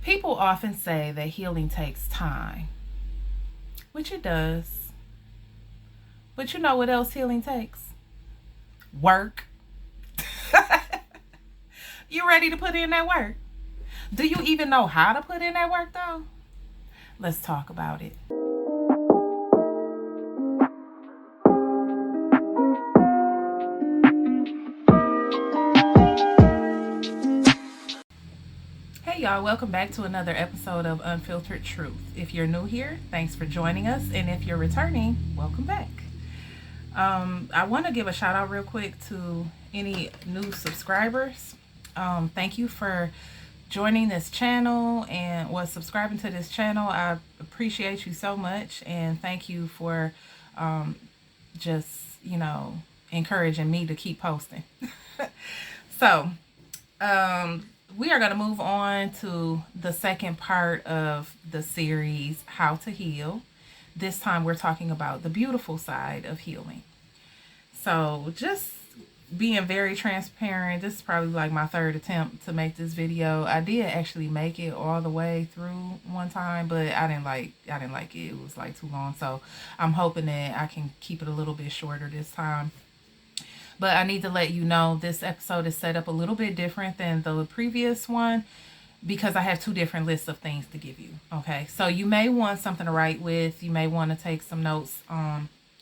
People often say that healing takes time, which it does. But you know what else healing takes? Work. You ready to put in that work? Do you even know how to put in that work though? Let's talk about it. Hey y'all, welcome back to another episode of Unfiltered Truth. If you're new here, thanks for joining us, and if you're returning, welcome back. I want to give a shout out real quick to any new subscribers. Thank you for joining this channel and subscribing to this channel. I appreciate you so much, and thank you for just encouraging me to keep posting. So we are going to move on to the second part of the series, How to Heal. This time we're talking about the beautiful side of healing. So just being very transparent, this is probably like my third attempt to make this video. I did actually make it all the way through one time, but I didn't like it. It was like too long. So I'm hoping that I can keep it a little bit shorter this time. But I need to let you know this episode is set up a little bit different than the previous one because I have two different lists of things to give you. Okay, so you may want something to write with. You may want to take some notes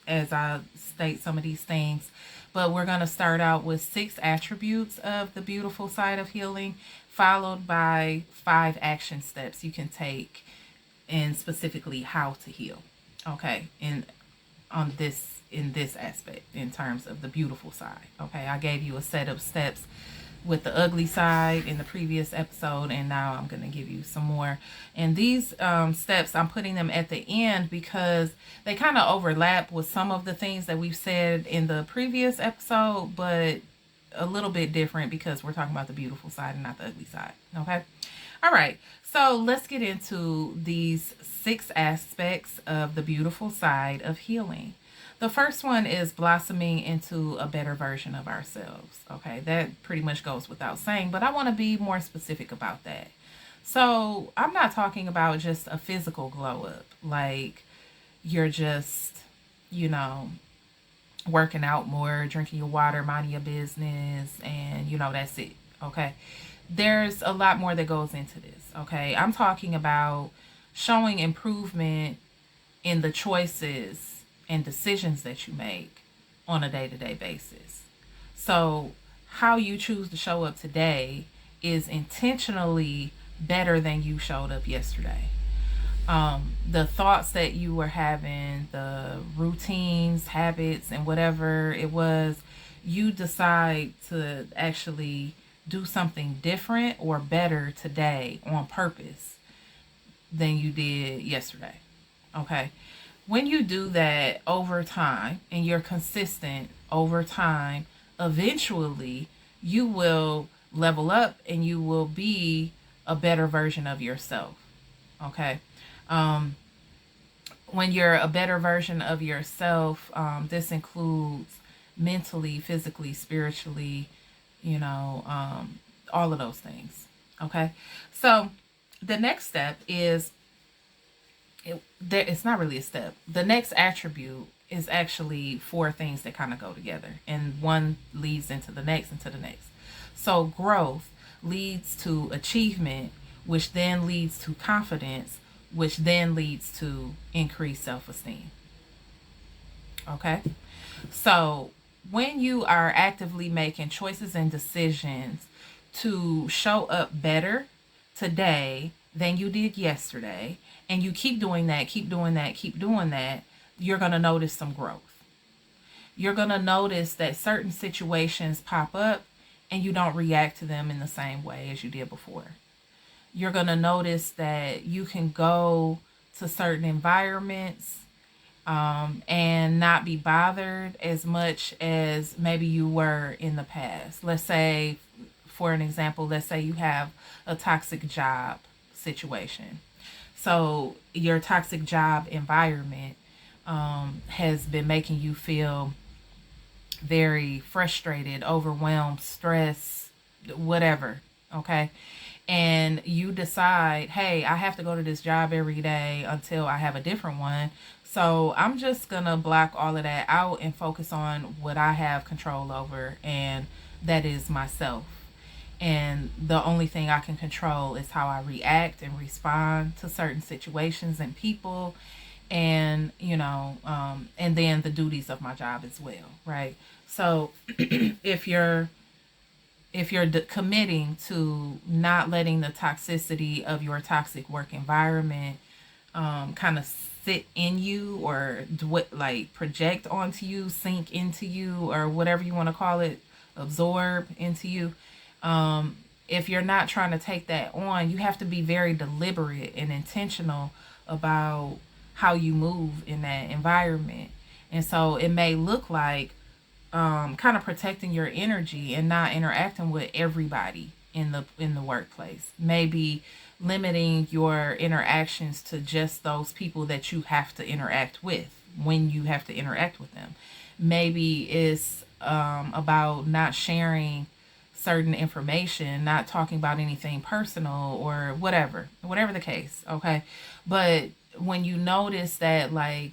as I state some of these things. But we're going to start out with 6 attributes of the beautiful side of healing, followed by 5 action steps you can take, and specifically how to heal. Okay, in this aspect, in terms of the beautiful side. Okay, I gave you a set of steps with the ugly side in the previous episode, and now I'm going to give you some more. And these steps, I'm putting them at the end because they kind of overlap with some of the things that we've said in the previous episode, but a little bit different because we're talking about the beautiful side and not the ugly side. Okay, all right, so let's get into these 6 aspects of the beautiful side of healing. The first one is blossoming into a better version of ourselves. Okay, that pretty much goes without saying, but I want to be more specific about that. So I'm not talking about just a physical glow up, like you're just, working out more, drinking your water, minding your business, and that's it. Okay, there's a lot more that goes into this. Okay, I'm talking about showing improvement in the choices and decisions that you make on a day-to-day basis. So how you choose to show up today is intentionally better than you showed up yesterday. The thoughts that you were having, the routines, habits, and whatever it was, you decide to actually do something different or better today on purpose than you did yesterday. Okay. When you do that over time and you're consistent over time, eventually you will level up and you will be a better version of yourself. Okay. When you're a better version of yourself, this includes mentally, physically, spiritually, all of those things. Okay. So the next step is, it's not really a step. The next attribute is actually 4 things that kind of go together, and one leads into the next, So growth leads to achievement, which then leads to confidence, which then leads to increased self-esteem. Okay, so when you are actively making choices and decisions to show up better today than you did yesterday, and you keep doing that, you're going to notice some growth. You're going to notice that certain situations pop up and you don't react to them in the same way as you did before. You're going to notice that you can go to certain environments and not be bothered as much as maybe you were in the past. Let's say, for an example, let's say you have a toxic job situation. So your toxic job environment has been making you feel very frustrated, overwhelmed, stressed, whatever. Okay. and you decide, hey, I have to go to this job every day until I have a different one. So I'm just going to block all of that out and focus on what I have control over, and that is myself. And the only thing I can control is how I react and respond to certain situations and people, and and then the duties of my job as well, right? So if you're committing to not letting the toxicity of your toxic work environment kind of sit in you, or like project onto you, sink into you, or whatever you want to call it, absorb into you. If you're not trying to take that on, you have to be very deliberate and intentional about how you move in that environment. And so it may look like kind of protecting your energy and not interacting with everybody in the workplace. Maybe limiting your interactions to just those people that you have to interact with when you have to interact with them. Maybe it's about not sharing certain information, not talking about anything personal, or whatever the case. Okay. But when you notice that, like,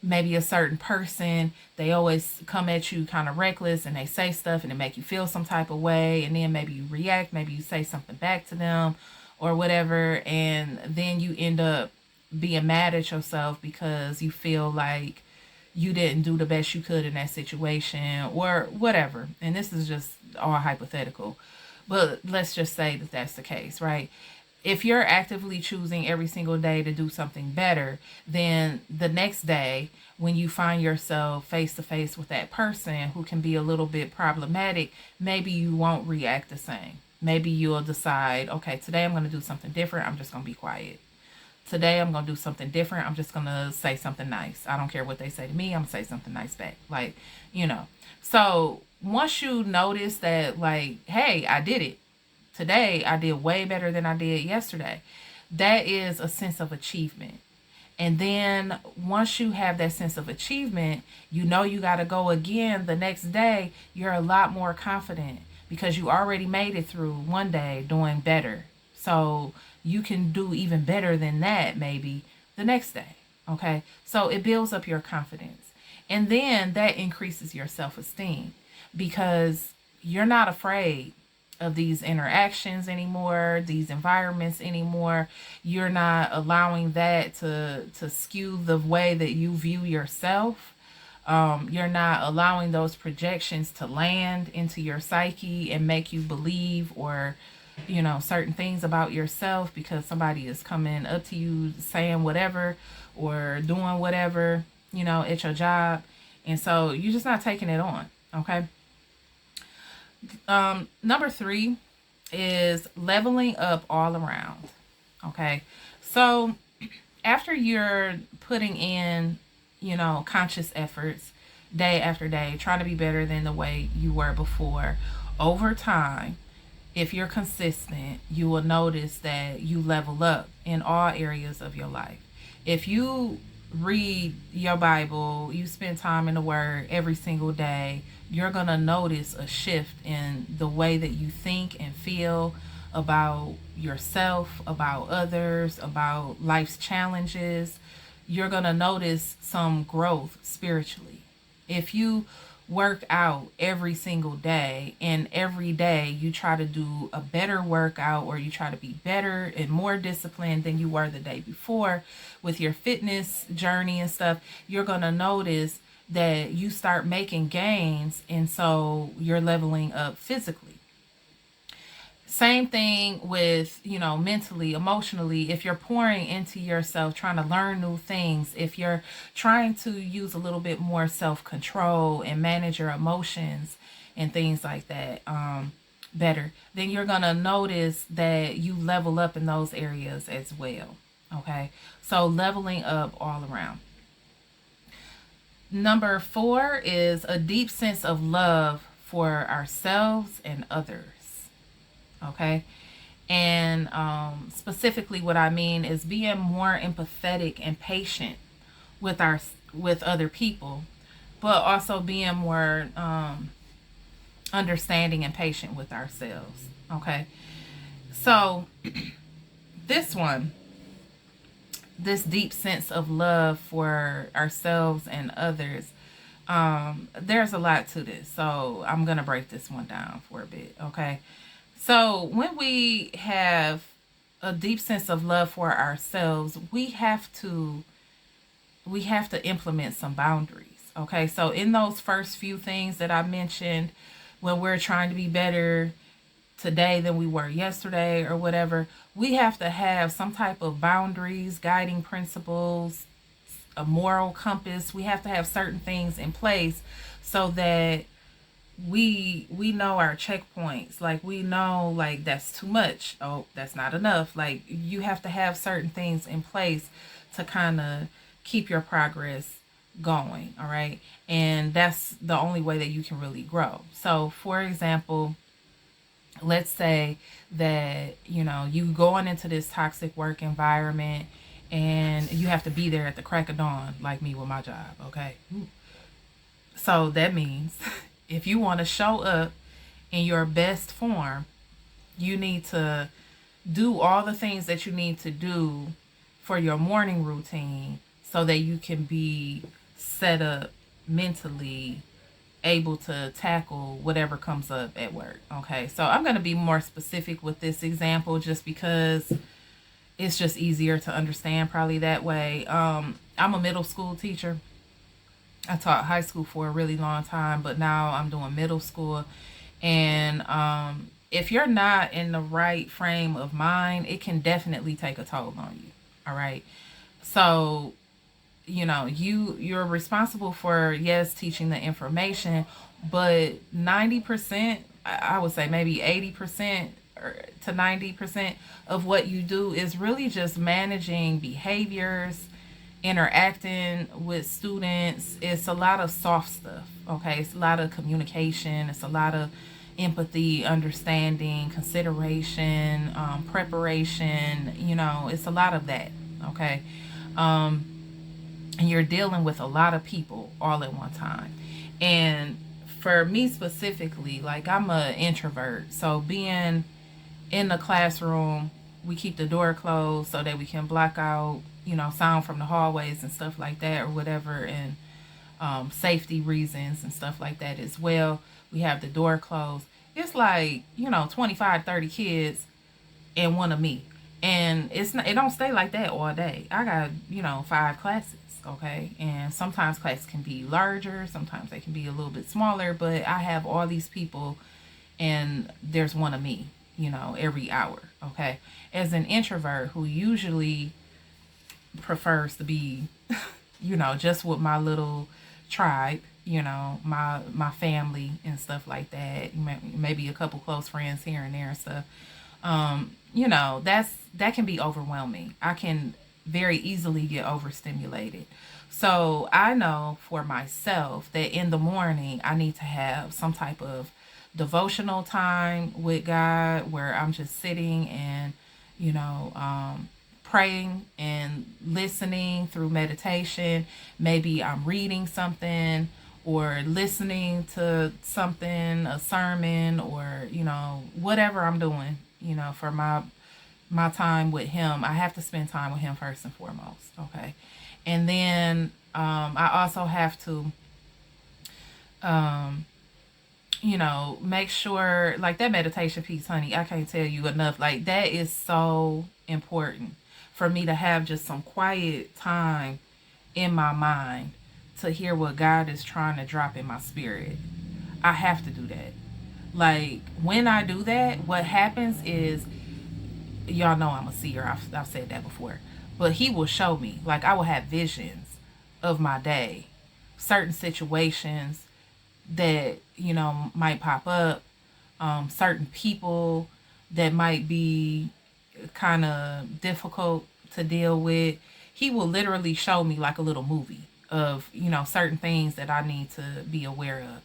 maybe a certain person, they always come at you kind of reckless, and they say stuff and it make you feel some type of way, and then maybe you react, maybe you say something back to them or whatever, and then you end up being mad at yourself because you feel like you didn't do the best you could in that situation or whatever. And this is just all hypothetical, but let's just say that that's the case, right? If you're actively choosing every single day to do something better, then the next day, when you find yourself face to face with that person who can be a little bit problematic, maybe you won't react the same. Maybe you'll decide, okay, today I'm going to do something different. I'm just going to be quiet. Today I'm going to do something different. I'm just going to say something nice. I don't care what they say to me. I'm going to say something nice back. Like, So once you notice that, like, hey, I did it. Today I did way better than I did yesterday. That is a sense of achievement. And then once you have that sense of achievement, you got to go again the next day. You're a lot more confident because you already made it through one day doing better. So you can do even better than that maybe the next day. Okay. So it builds up your confidence. And then that increases your self-esteem because you're not afraid of these interactions anymore, these environments anymore. You're not allowing that to skew the way that you view yourself. You're not allowing those projections to land into your psyche and make you believe or certain things about yourself because somebody is coming up to you saying whatever or doing whatever at your job. And so you're just not taking it on. Okay. Number 3 is leveling up all around. Okay. So after you're putting in, conscious efforts day after day, trying to be better than the way you were before, over time, if you're consistent, you will notice that you level up in all areas of your life. If you read your Bible, you spend time in the Word every single day, you're going to notice a shift in the way that you think and feel about yourself, about others, about life's challenges. You're going to notice some growth spiritually. If you work out every single day and every day you try to do a better workout or you try to be better and more disciplined than you were the day before with your fitness journey and stuff, you're going to notice that you start making gains, and so you're leveling up physically. Same thing with, mentally, emotionally. If you're pouring into yourself, trying to learn new things, if you're trying to use a little bit more self-control and manage your emotions and things like that better, then you're going to notice that you level up in those areas as well. Okay. So leveling up all around. Number 4 is a deep sense of love for ourselves and others. Okay. And specifically what I mean is being more empathetic and patient with other people, but also being more understanding and patient with ourselves. Okay. So, this one, this deep sense of love for ourselves and others, there's a lot to this. So, I'm going to break this one down for a bit, okay? So, when we have a deep sense of love for ourselves, we have to implement some boundaries. Okay, so in those first few things that I mentioned, when we're trying to be better today than we were yesterday or whatever, we have to have some type of boundaries, guiding principles, a moral compass. We have to have certain things in place so that we know our checkpoints. Like, we know, like, that's too much, oh, that's not enough. Like, you have to have certain things in place to kind of keep your progress going. All right, and that's the only way that you can really grow. So, for example, let's say that you going into this toxic work environment and you have to be there at the crack of dawn, like me with my job. Okay, so that means if you want to show up in your best form, you need to do all the things that you need to do for your morning routine so that you can be set up mentally, able to tackle whatever comes up at work. Okay, so I'm going to be more specific with this example just because it's just easier to understand probably that way. I'm a middle school teacher. I taught high school for a really long time, but now I'm doing middle school. And if you're not in the right frame of mind, it can definitely take a toll on you. All right. So, you're responsible for, yes, teaching the information, but 90%, I would say maybe 80% to 90% of what you do is really just managing behaviors, interacting with students. It's a lot of soft stuff. Okay, it's a lot of communication, it's a lot of empathy, understanding, consideration, preparation. It's a lot of that. Okay. And you're dealing with a lot of people all at one time. And for me specifically, like, I'm an introvert, so being in the classroom, we keep the door closed so that we can block out, sound from the hallways and stuff like that or whatever, and safety reasons and stuff like that as well. We have the door closed. It's like, 25, 30 kids and one of me. And it don't stay like that all day. I got, 5 classes, okay? And sometimes classes can be larger, sometimes they can be a little bit smaller, but I have all these people and there's one of me, every hour, okay? As an introvert who usually prefers to be, just with my little tribe, my family and stuff like that, maybe a couple close friends here and there and stuff. That can be overwhelming. I can very easily get overstimulated. So I know for myself that in the morning I need to have some type of devotional time with God where I'm just sitting and, you know, praying and listening through meditation. Maybe I'm reading something or listening to something, a sermon, or, whatever I'm doing, for my time with him. I have to spend time with him first and foremost. Okay. And then I also have to make sure, like, that meditation piece, honey, I can't tell you enough. Like, that is so important for me to have just some quiet time in my mind to hear what God is trying to drop in my spirit. I have to do that. Like, when I do that, what happens is, y'all know I'm a seer. I've said that before. But he will show me. Like, I will have visions of my day, certain situations that, might pop up, certain people that might be kind of difficult to deal with. He will literally show me like a little movie of, certain things that I need to be aware of.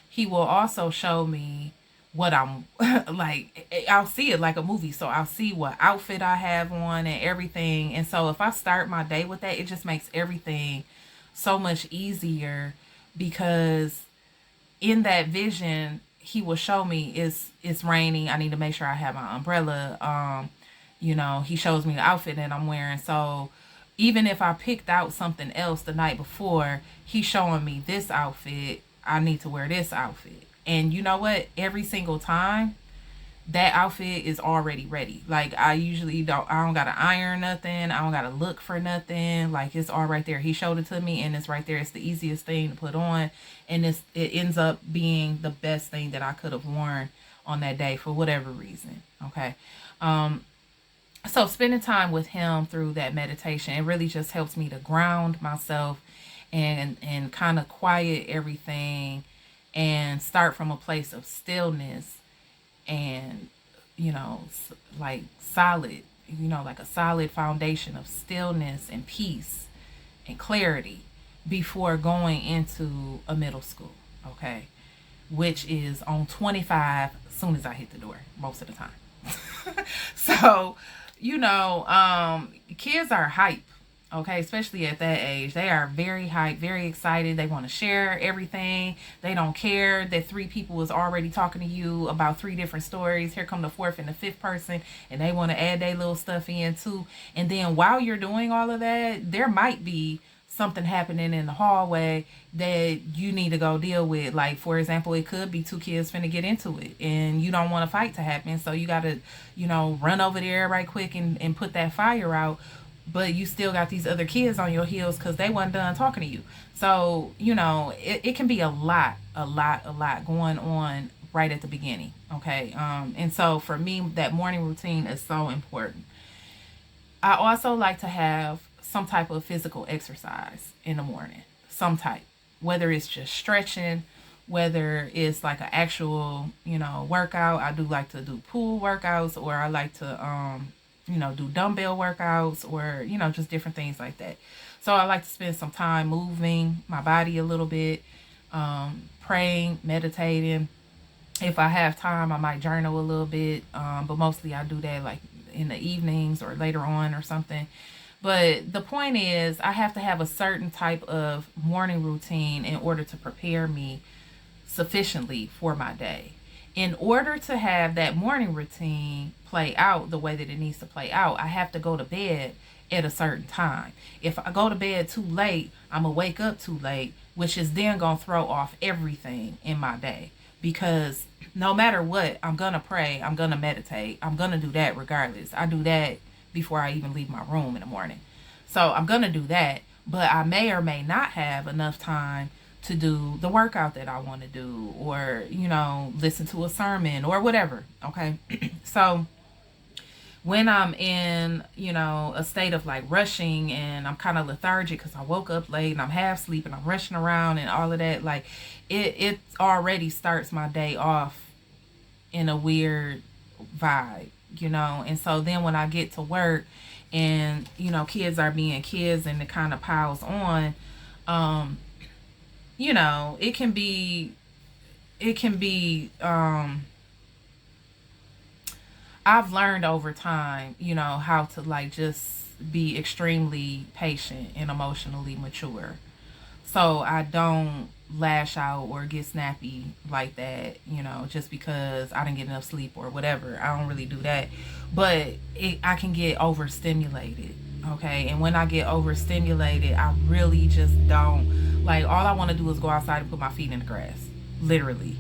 He will also show me what I'm like. I'll see it like a movie. So I'll see what outfit I have on and everything. And so if I start my day with that, it just makes everything so much easier, because in that vision, he will show me it's raining. I need to make sure I have my umbrella. He shows me the outfit that I'm wearing. So even if I picked out something else the night before, he's showing me this outfit. I need to wear this outfit. And you know what? Every single time, that outfit is already ready. Like, I don't gotta iron nothing. I don't gotta look for nothing. Like, it's all right there. He showed it to me and it's right there. It's the easiest thing to put on. And it ends up being the best thing that I could have worn on that day for whatever reason. Okay. So spending time with him through that meditation, it really just helps me to ground myself and kind of quiet everything and start from a place of stillness and, like solid, like a solid foundation of stillness and peace and clarity before going into a middle school. Okay. Which is on 25 as soon as I hit the door most of the time. So, kids are hype, okay, especially at that age. They are very hype, very excited. They want to share everything. They don't care that 3 people is already talking to you about 3 different stories. Here come the 4th and the 5th person, and they want to add their little stuff in too. And then while you're doing all of that, there might be something happening in the hallway that you need to go deal with. Like, for example, it could be 2 kids finna get into it and you don't want a fight to happen, so you gotta run over there right quick and put that fire out, but you still got these other kids on your heels because they wasn't done talking to you. So it can be a lot going on right at the beginning. Okay. And so for me, that morning routine is so important. I also like to have some type of physical exercise in the morning, some type, whether it's just stretching, whether it's like an actual, workout. I do like to do pool workouts, or I like to, do dumbbell workouts, or, just different things like that. So I like to spend some time moving my body a little bit, praying, meditating. If I have time, I might journal a little bit, but mostly I do that like in the evenings or later on or something. But the point is, I have to have a certain type of morning routine in order to prepare me sufficiently for my day. In order to have that morning routine play out the way that it needs to play out, I have to go to bed at a certain time. If I go to bed too late, I'm going to wake up too late, which is then going to throw off everything in my day. Because no matter what, I'm going to pray, I'm going to meditate, I'm going to do that regardless. I do that before I even leave my room in the morning. So I'm going to do that, but I may or may not have enough time to do the workout that I want to do, or, listen to a sermon or whatever. Okay. So when I'm in, a state of like rushing and I'm kind of lethargic because I woke up late and I'm half asleep and I'm rushing around and all of that, like it already starts my day off in a weird vibe. And so then when I get to work and, kids are being kids and it kind of piles on, it can be, I've learned over time, how to like just be extremely patient and emotionally mature. So I don't lash out or get snappy like that, just because I didn't get enough sleep or whatever. I don't really do that. But I can get overstimulated, okay? And when I get overstimulated, I really just don't, like, all I want to do is go outside and put my feet in the grass. Literally.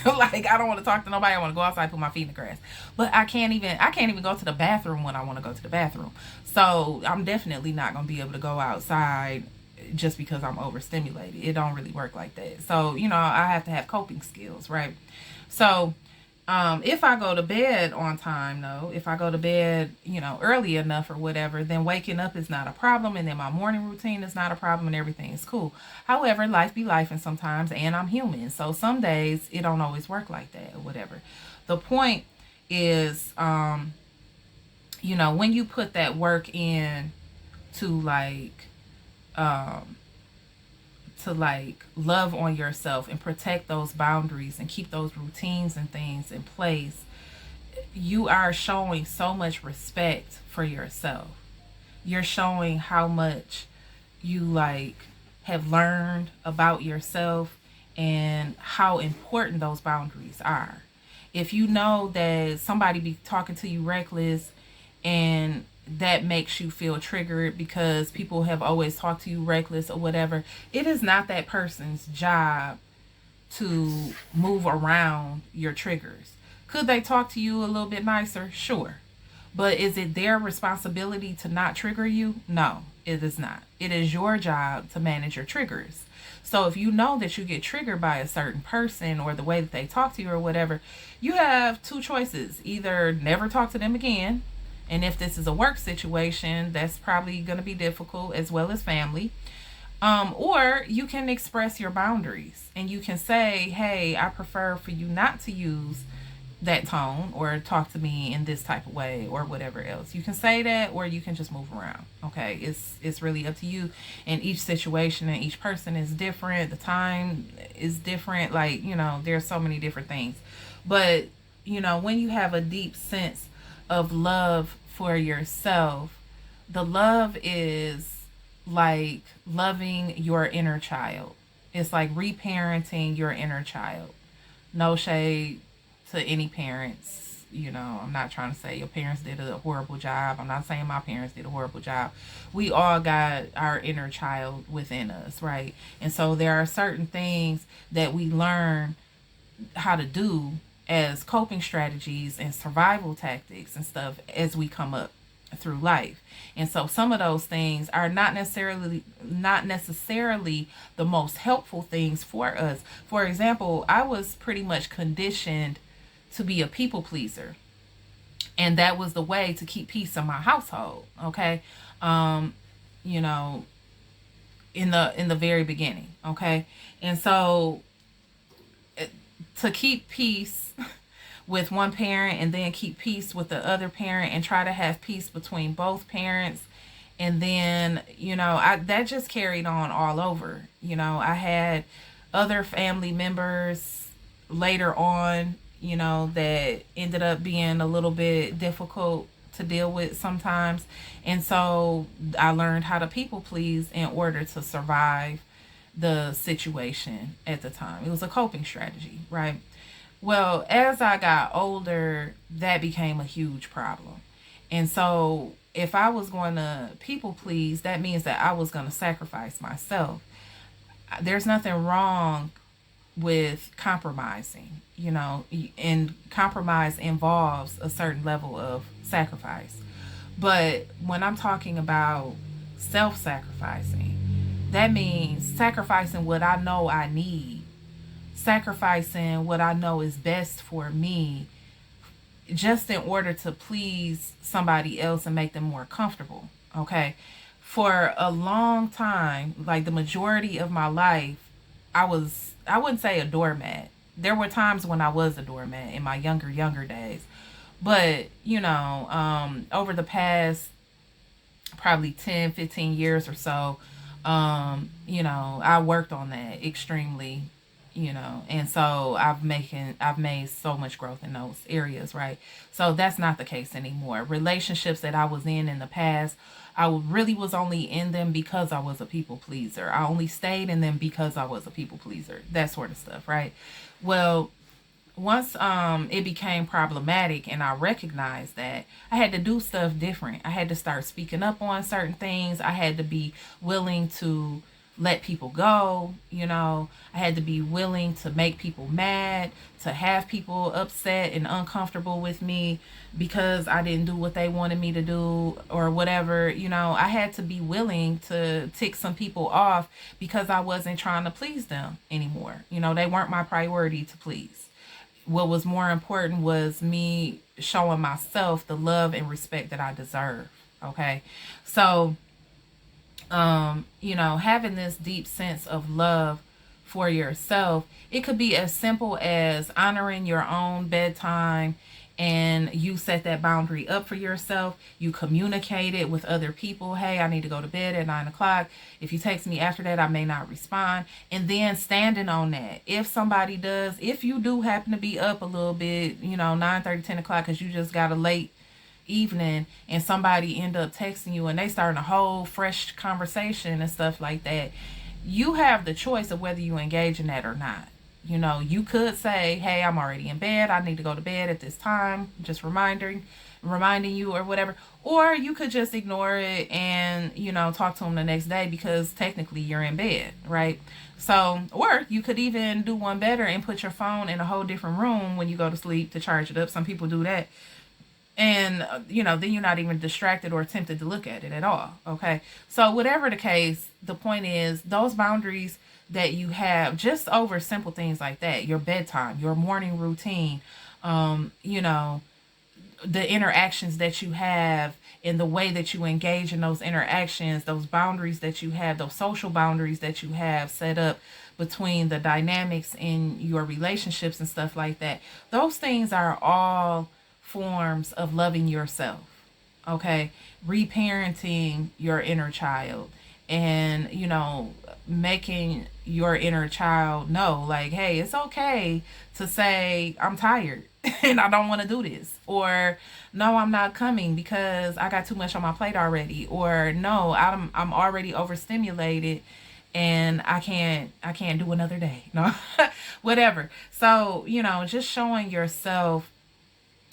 Like, I don't want to talk to nobody. I want to go outside and put my feet in the grass. But I can't even go to the bathroom when I want to go to the bathroom. So I'm definitely not going to be able to go outside just because I'm overstimulated. It don't really work like that. So, I have to have coping skills, right? So, if I go to bed on time, though, if I go to bed, early enough or whatever, then waking up is not a problem, and then my morning routine is not a problem, and everything is cool. However, life be life, and sometimes, and I'm human, so some days it don't always work like that or whatever. The point is, when you put that work in to love on yourself and protect those boundaries and keep those routines and things in place, you are showing so much respect for yourself. You're showing how much you have learned about yourself and how important those boundaries are. If you know that somebody be talking to you reckless and that makes you feel triggered because people have always talked to you reckless or whatever, it is not that person's job to move around your triggers. Could they talk to you a little bit nicer? Sure. But is it their responsibility to not trigger you? No, it is not. It is your job to manage your triggers. So if you know that you get triggered by a certain person or the way that they talk to you or whatever, you have two choices. Either never talk to them again, and if this is a work situation, that's probably going to be difficult, as well as family. Or you can express your boundaries and you can say, hey, I prefer for you not to use that tone or talk to me in this type of way or whatever else. You can say that, or you can just move around. Okay, it's really up to you. And each situation and each person is different. The time is different. Like, there's so many different things. But when you have a deep sense of love for yourself, the love is like loving your inner child. It's like reparenting your inner child. No shade to any parents. I'm not trying to say your parents did a horrible job. I'm not saying my parents did a horrible job. We all got our inner child within us, right? And so there are certain things that we learn how to do as coping strategies and survival tactics and stuff as we come up through life. And so some of those things are not necessarily the most helpful things for us. For example, I was pretty much conditioned to be a people pleaser, and that was the way to keep peace in my household. Okay. You know, in the very beginning. Okay. And so to keep peace with one parent and then keep peace with the other parent and try to have peace between both parents, and then that just carried on all over. I had other family members later on that ended up being a little bit difficult to deal with sometimes. And so I learned how to people please in order to survive the situation at the time. It was a coping strategy, right? Well, as I got older, that became a huge problem. And so if I was going to people please, that means that I was going to sacrifice myself. There's nothing wrong with compromising, and compromise involves a certain level of sacrifice. But when I'm talking about self-sacrificing, that means sacrificing what I know I need, sacrificing what I know is best for me, just in order to please somebody else and make them more comfortable. Okay. For a long time, like the majority of my life, I wouldn't say a doormat. There were times when I was a doormat in my younger days. But, over the past probably 10, 15 years or so, I worked on that extremely, and so I've made so much growth in those areas, right? So that's not the case anymore. Relationships that I was in the past, I really was only in them because I was a people pleaser. I only stayed in them because I was a people pleaser. That sort of stuff, right? Well, once it became problematic and I recognized that, I had to do stuff different. I had to start speaking up on certain things. I had to be willing to let people go. I had to be willing to make people mad, to have people upset and uncomfortable with me because I didn't do what they wanted me to do or whatever. I had to be willing to tick some people off because I wasn't trying to please them anymore. They weren't my priority to please. What was more important was me showing myself the love and respect that I deserve. Okay. So, having this deep sense of love for yourself, it could be as simple as honoring your own bedtime, and you set that boundary up for yourself. You communicate it with other people. Hey, I need to go to bed at 9 o'clock. If you text me after that, I may not respond. And then standing on that. If you do happen to be up a little bit, 9:30, 10 o'clock, because you just got a late evening and somebody end up texting you and they starting a whole fresh conversation and stuff like that, you have the choice of whether you engage in that or not. You know, you could say, hey, I'm already in bed, I need to go to bed at this time, just reminding you or whatever. Or you could just ignore it and, you know, talk to him the next day because technically you're in bed, right? So, or you could even do one better and put your phone in a whole different room when you go to sleep to charge it up. Some people do that. And, you know, then you're not even distracted or tempted to look at it at all. Okay. So, whatever the case, the point is those boundaries that you have just over simple things like that, your bedtime, your morning routine, you know, the interactions that you have and the way that you engage in those interactions, those boundaries that you have, those social boundaries that you have set up between the dynamics in your relationships and stuff like that. Those things are all forms of loving yourself. Okay? Reparenting your inner child and, you know, making your inner child know, like, hey, it's okay to say, I'm tired and I don't want to do this. Or, no, I'm not coming because I got too much on my plate already. Or, no, I'm already overstimulated and I can't do another day. No, whatever. So, you know, just showing yourself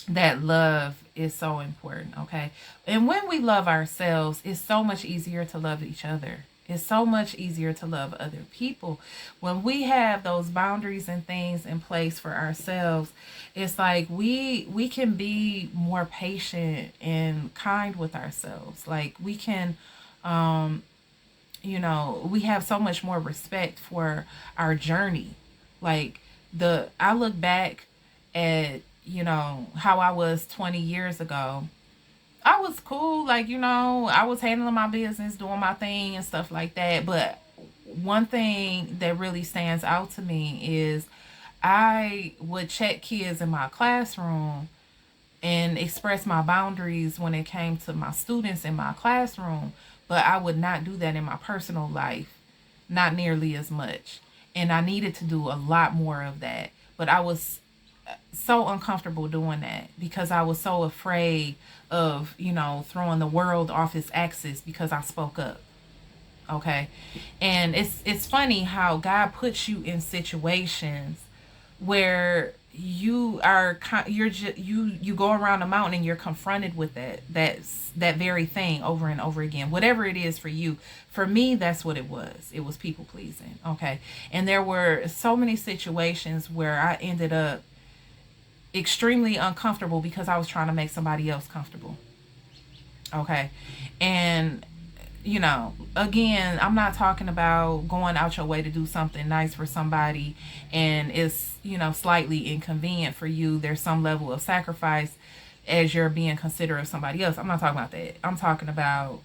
that love is so important, okay? And when we love ourselves, it's so much easier to love each other. It's so much easier to love other people. When we have those boundaries and things in place for ourselves, it's like we can be more patient and kind with ourselves. Like we can you know, we have so much more respect for our journey. Like I look back at, you know, how I was 20 years ago. I was cool, like, you know, I was handling my business, doing my thing and stuff like that. But one thing that really stands out to me is I would check kids in my classroom and express my boundaries when it came to my students in my classroom, but I would not do that in my personal life, not nearly as much. And I needed to do a lot more of that. But I was so uncomfortable doing that because I was so afraid of, you know, throwing the world off its axis because I spoke up. Okay. And it's funny how God puts you in situations where you go around a mountain and you're confronted with that very thing over and over again, whatever it is for you. For me, that's what it was people pleasing. Okay. And there were so many situations where I ended up extremely uncomfortable because I was trying to make somebody else comfortable. Okay. And, you know, again, I'm not talking about going out your way to do something nice for somebody and it's, you know, slightly inconvenient for you. There's some level of sacrifice as you're being considerate of somebody else. I'm not talking about that. I'm talking about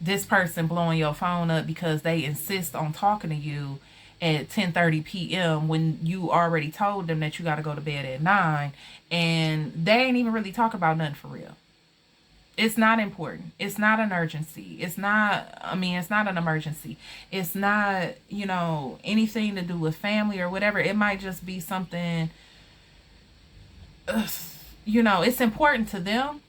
this person blowing your phone up because they insist on talking to you at 10:30 p.m. when you already told them that you got to go to bed at 9 and they ain't even really talk about nothing for real. It's not important. It's not an urgency. It's not an emergency. It's not, you know, anything to do with family or whatever. It might just be something, you know, it's important to them,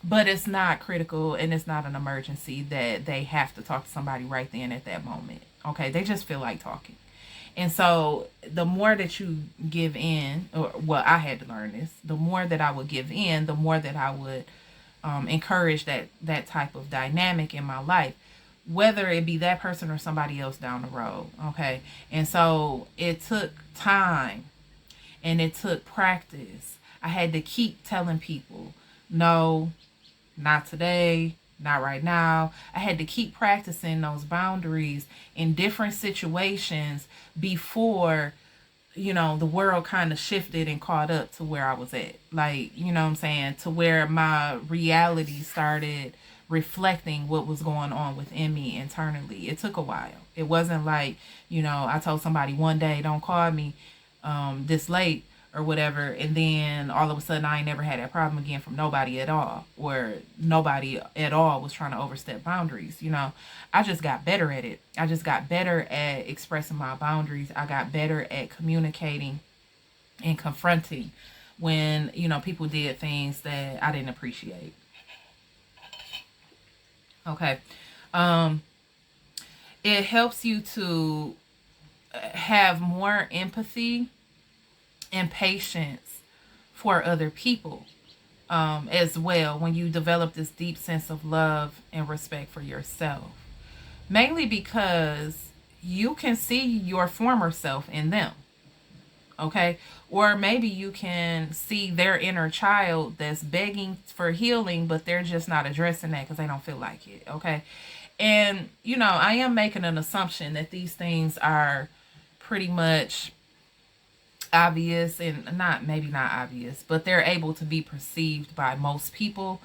but it's not critical and it's not an emergency that they have to talk to somebody right then at that moment. Okay. They just feel like talking. And so the more that you give in, or well, I had to learn this, the more that I would give in, the more that I would encourage that type of dynamic in my life, whether it be that person or somebody else down the road. Okay. And so it took time and it took practice. I had to keep telling people, no, not today, not right now. I had to keep practicing those boundaries in different situations before, you know, the world kind of shifted and caught up to where I was at. Like, you know what I'm saying? To where my reality started reflecting what was going on within me internally. It took a while. It wasn't like, you know, I told somebody one day, don't call me this late or whatever, and then all of a sudden I ain't never had that problem again from nobody at all, or nobody at all was trying to overstep boundaries. You know, I just got better at it. I just got better at expressing my boundaries. I got better at communicating and confronting when, you know, people did things that I didn't appreciate. Okay. It helps you to have more empathy and patience for other people, as well, when you develop this deep sense of love and respect for yourself. Mainly because you can see your former self in them, okay? Or maybe you can see their inner child that's begging for healing, but they're just not addressing that because they don't feel like it, okay? And, I am making an assumption that these things are pretty much obvious, and not, maybe not obvious, but they're able to be perceived by most people.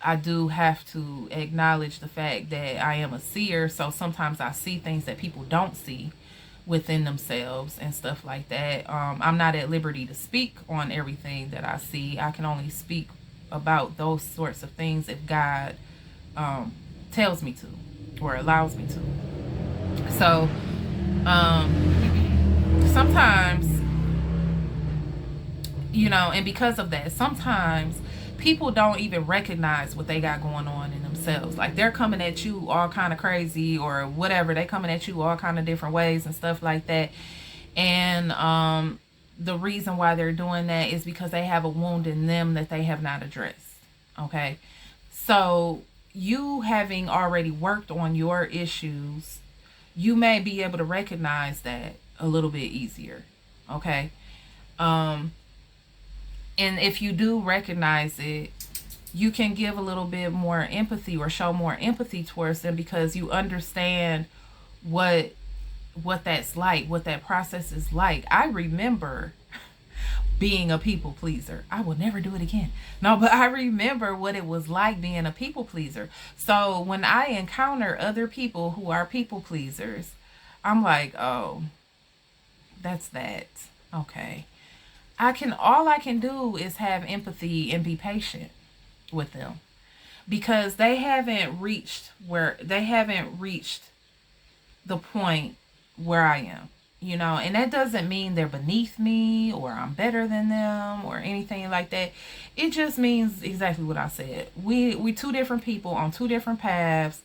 I do have to acknowledge the fact that I am a seer, so sometimes I see things that people don't see within themselves and stuff like that. I'm not at liberty to speak on everything that I see. I can only speak about those sorts of things if God tells me to or allows me to. So sometimes, and because of that, sometimes people don't even recognize what they got going on in themselves. Like, they're coming at you all kind of crazy or whatever. They coming at you all kind of different ways and stuff like that. And the reason why they're doing that is because they have a wound in them that they have not addressed. Okay. So you having already worked on your issues, you may be able to recognize that a little bit easier. Okay. Um, and if you do recognize it, you can give a little bit more empathy or show more empathy towards them because you understand what that's like, what that process is like. I remember being a people pleaser. I will never do it again. No, but I remember what it was like being a people pleaser. So when I encounter other people who are people pleasers, I'm like, oh, that's that. Okay. All I can do is have empathy and be patient with them because they haven't reached the point where I am, and that doesn't mean they're beneath me or I'm better than them or anything like that. It just means exactly what I said. We two different people on two different paths.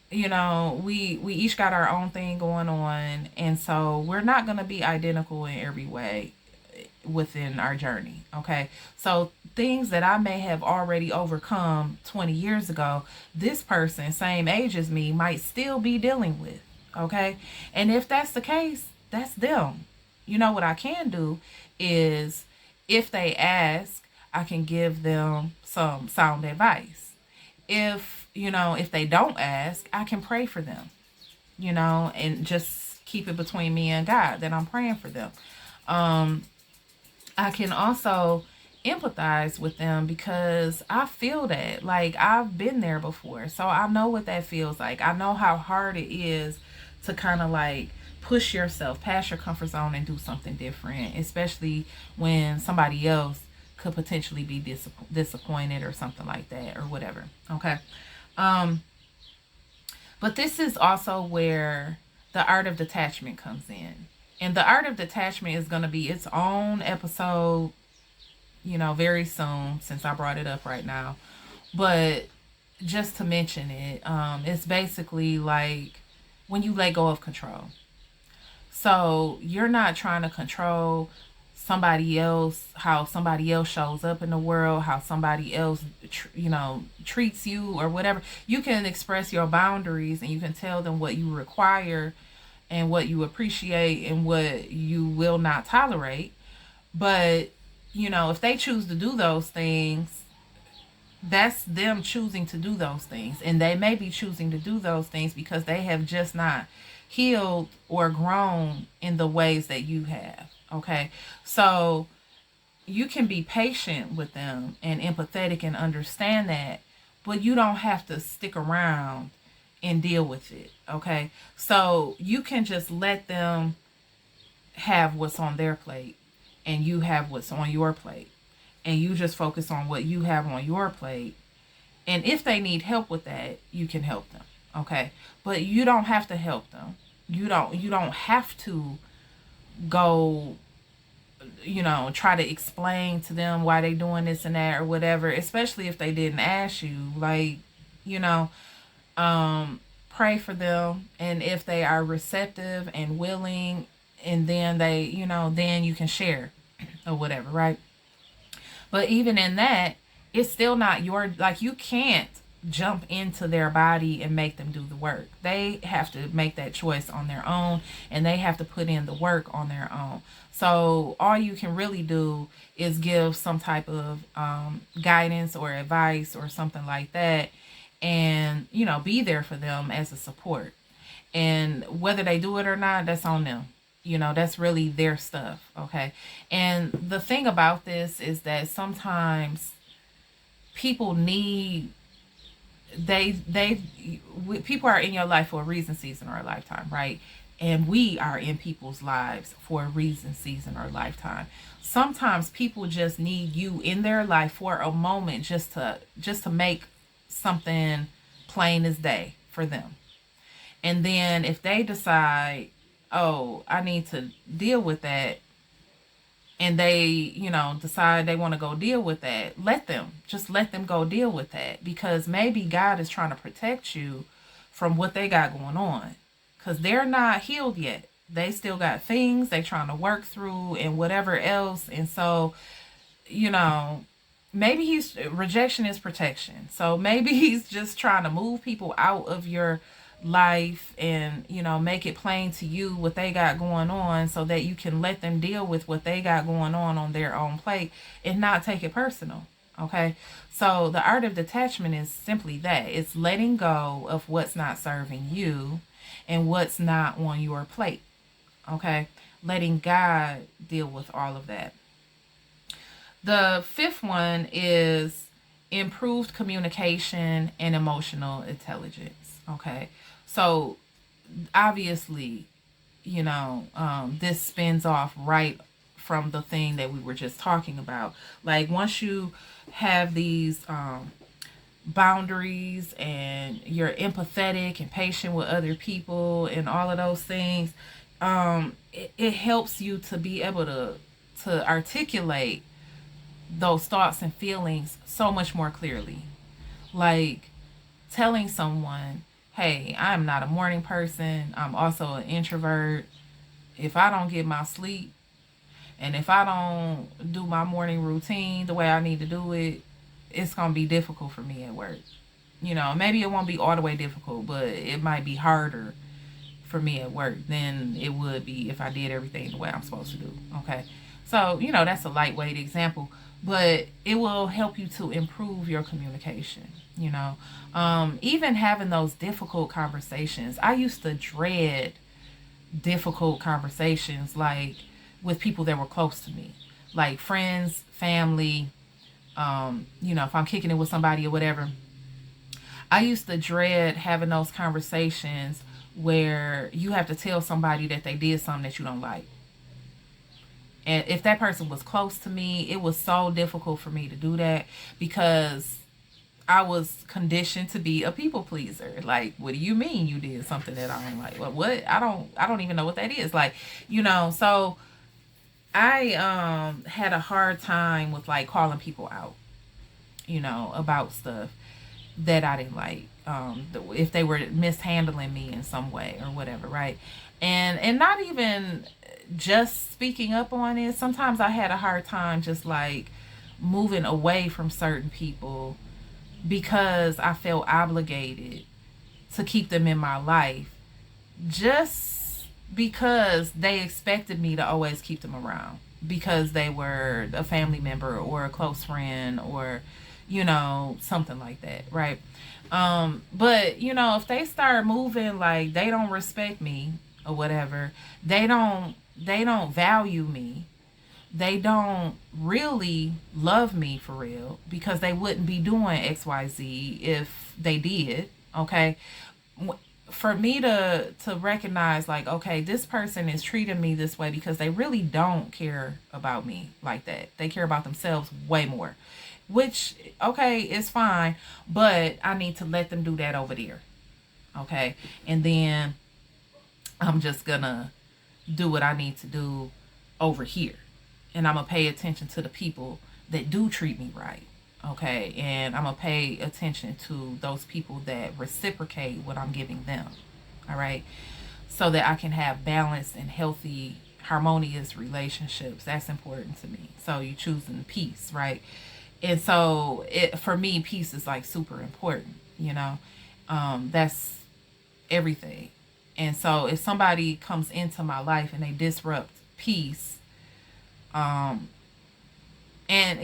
We each got our own thing going on, and so we're not going to be identical in every way within our journey. Okay. So things that I may have already overcome 20 years ago, this person, same age as me, might still be dealing with. Okay. And if that's the case, that's them. What I can do is, if they ask, I can give them some sound advice. If they don't ask, I can pray for them, and just keep it between me and God that I'm praying for them. I can also empathize with them because I feel that. Like, I've been there before. So I know what that feels like. I know how hard it is to kind of like push yourself past your comfort zone and do something different, especially when somebody else could potentially be disappointed or something like that or whatever. Okay. But this is also where the art of detachment comes in. And the art of detachment is going to be its own episode, very soon, since I brought it up right now. But just to mention it, it's basically like when you let go of control. So you're not trying to control somebody else, how somebody else shows up in the world, how somebody else, treats you or whatever. You can express your boundaries and you can tell them what you require and what you appreciate and what you will not tolerate. But, if they choose to do those things, that's them choosing to do those things. And they may be choosing to do those things because they have just not healed or grown in the ways that you have. Okay. So you can be patient with them and empathetic and understand that, but you don't have to stick around and deal with it. Okay. So you can just let them have what's on their plate and you have what's on your plate, and you just focus on what you have on your plate. And if they need help with that, you can help them. Okay. But you don't have to help them. You don't have to go, try to explain to them why they doing this and that or whatever, especially if they didn't ask you. Like, you know, pray for them, and if they are receptive and willing, and then they, then you can share or whatever, right? But even in that, it's still not your, like, you can't jump into their body and make them do the work. They have to make that choice on their own, and they have to put in the work on their own. So all you can really do is give some type of guidance or advice or something like that, and be there for them as a support. And whether they do it or not, that's on them. That's really their stuff. Okay. And the thing about this is that sometimes people need, people are in your life for a reason, season, or a lifetime, right? And we are in people's lives for a reason, season, or lifetime. Sometimes people just need you in their life for a moment, just to make something plain as day for them. And then if they decide, oh, I need to deal with that, and they, decide they want to go deal with that, just let them go deal with that, because maybe God is trying to protect you from what they got going on, because they're not healed yet. They still got things they trying to work through and whatever else. And so, maybe rejection is protection. So maybe he's just trying to move people out of your life and make it plain to you what they got going on, so that you can let them deal with what they got going on their own plate and not take it personal. Okay, so the art of detachment is simply that. It's letting go of what's not serving you and what's not on your plate. Okay, letting God deal with all of that. The fifth one is improved communication and emotional intelligence. Okay, so obviously, this spins off right from the thing that we were just talking about. Like, once you have these boundaries and you're empathetic and patient with other people and all of those things, it helps you to be able to articulate those thoughts and feelings so much more clearly. Like telling someone, hey, I'm not a morning person. I'm also an introvert. If I don't get my sleep and if I don't do my morning routine the way I need to do it, it's going to be difficult for me at work. Maybe it won't be all the way difficult, but it might be harder for me at work than it would be if I did everything the way I'm supposed to do. Okay. So, that's a lightweight example, but it will help you to improve your communication. Even having those difficult conversations. I used to dread difficult conversations, like with people that were close to me, like friends, family. If I'm kicking it with somebody or whatever, I used to dread having those conversations where you have to tell somebody that they did something that you don't like. And if that person was close to me, it was so difficult for me to do that, because I was conditioned to be a people pleaser. Like, what do you mean you did something that I don't like? Well, what? I don't even know what that is. Like, so I had a hard time with like calling people out, about stuff that I didn't like. If they were mishandling me in some way or whatever, right? And not even just speaking up on it. Sometimes I had a hard time just like moving away from certain people, because I felt obligated to keep them in my life, just because they expected me to always keep them around, because they were a family member or a close friend or something like that, right? But if they start moving like they don't respect me or whatever, they don't value me, they don't really love me for real, because they wouldn't be doing XYZ if they did. Okay, for me to recognize, like, okay, this person is treating me this way because they really don't care about me like that. They care about themselves way more, which, okay, is fine, but I need to let them do that over there. Okay, and then I'm just gonna do what I need to do over here, and I'm gonna pay attention to the people that do treat me right. Okay, and I'm gonna pay attention to those people that reciprocate what I'm giving them. All right, so that I can have balanced and healthy, harmonious relationships. That's important to me. So you choosing peace, right? And so it for me, peace is like super important. That's everything. And so if somebody comes into my life and they disrupt peace, um, and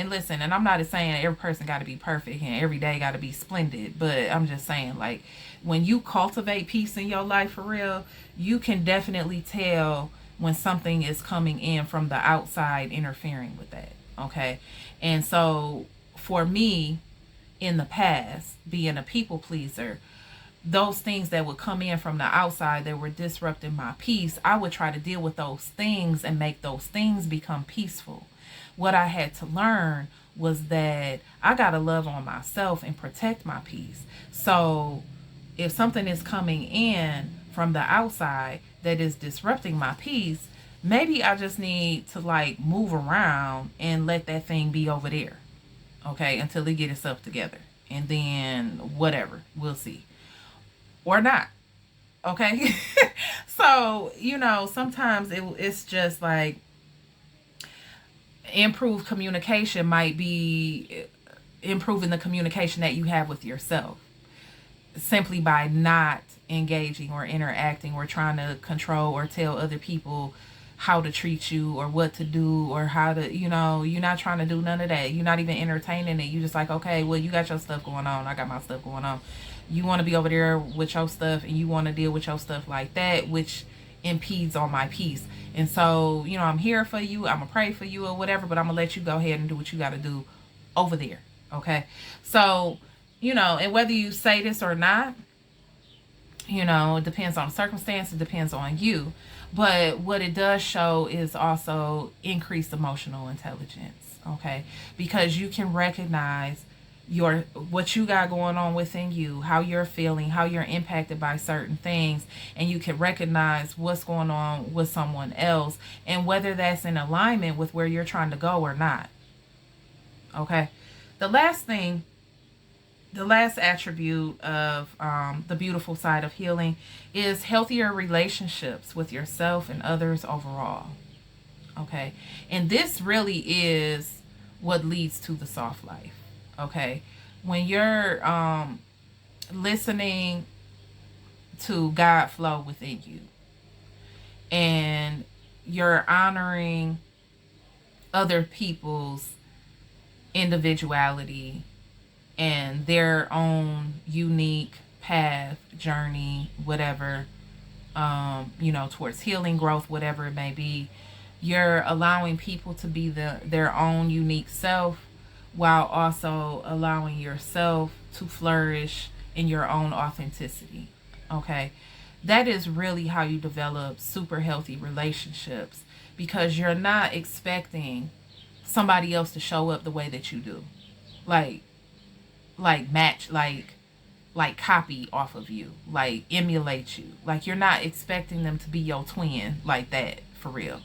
listen, and I'm not saying every person got to be perfect and every day got to be splendid, but I'm just saying, like, when you cultivate peace in your life for real, you can definitely tell when something is coming in from the outside interfering with that. Okay. And so for me, in the past, being a people pleaser, those things that would come in from the outside that were disrupting my peace, I would try to deal with those things and make those things become peaceful. What I had to learn was that I got to love on myself and protect my peace. So if something is coming in from the outside that is disrupting my peace, maybe I just need to like move around and let that thing be over there. Okay, until it get itself together. And then whatever, we'll see. Or not. Okay. So, sometimes it's just like improved communication might be improving the communication that you have with yourself simply by not engaging or interacting or trying to control or tell other people how to treat you or what to do or how to, you're not trying to do none of that. You're not even entertaining it. You just like, okay, well, you got your stuff going on. I got my stuff going on. You want to be over there with your stuff and you want to deal with your stuff like that, which impedes on my peace. And so, I'm here for you. I'm going to pray for you or whatever, but I'm going to let you go ahead and do what you got to do over there. Okay. So, and whether you say this or not, it depends on the circumstance. It depends on you. But what it does show is also increased emotional intelligence. Okay. Because you can recognize what you got going on within you, how you're feeling, how you're impacted by certain things, and you can recognize what's going on with someone else and whether that's in alignment with where you're trying to go or not. Okay. The last attribute of the beautiful side of healing is healthier relationships with yourself and others overall. Okay. And this really is what leads to the soft life. Okay. When you're listening to God flow within you and you're honoring other people's individuality and their own unique path, journey, whatever, towards healing, growth, whatever it may be, you're allowing people to be their own unique self while also allowing yourself to flourish in your own authenticity. Okay. That is really how you develop super healthy relationships, because you're not expecting somebody else to show up the way that you do. Like match, like copy off of you, like emulate you. Like you're not expecting them to be your twin like that. For real,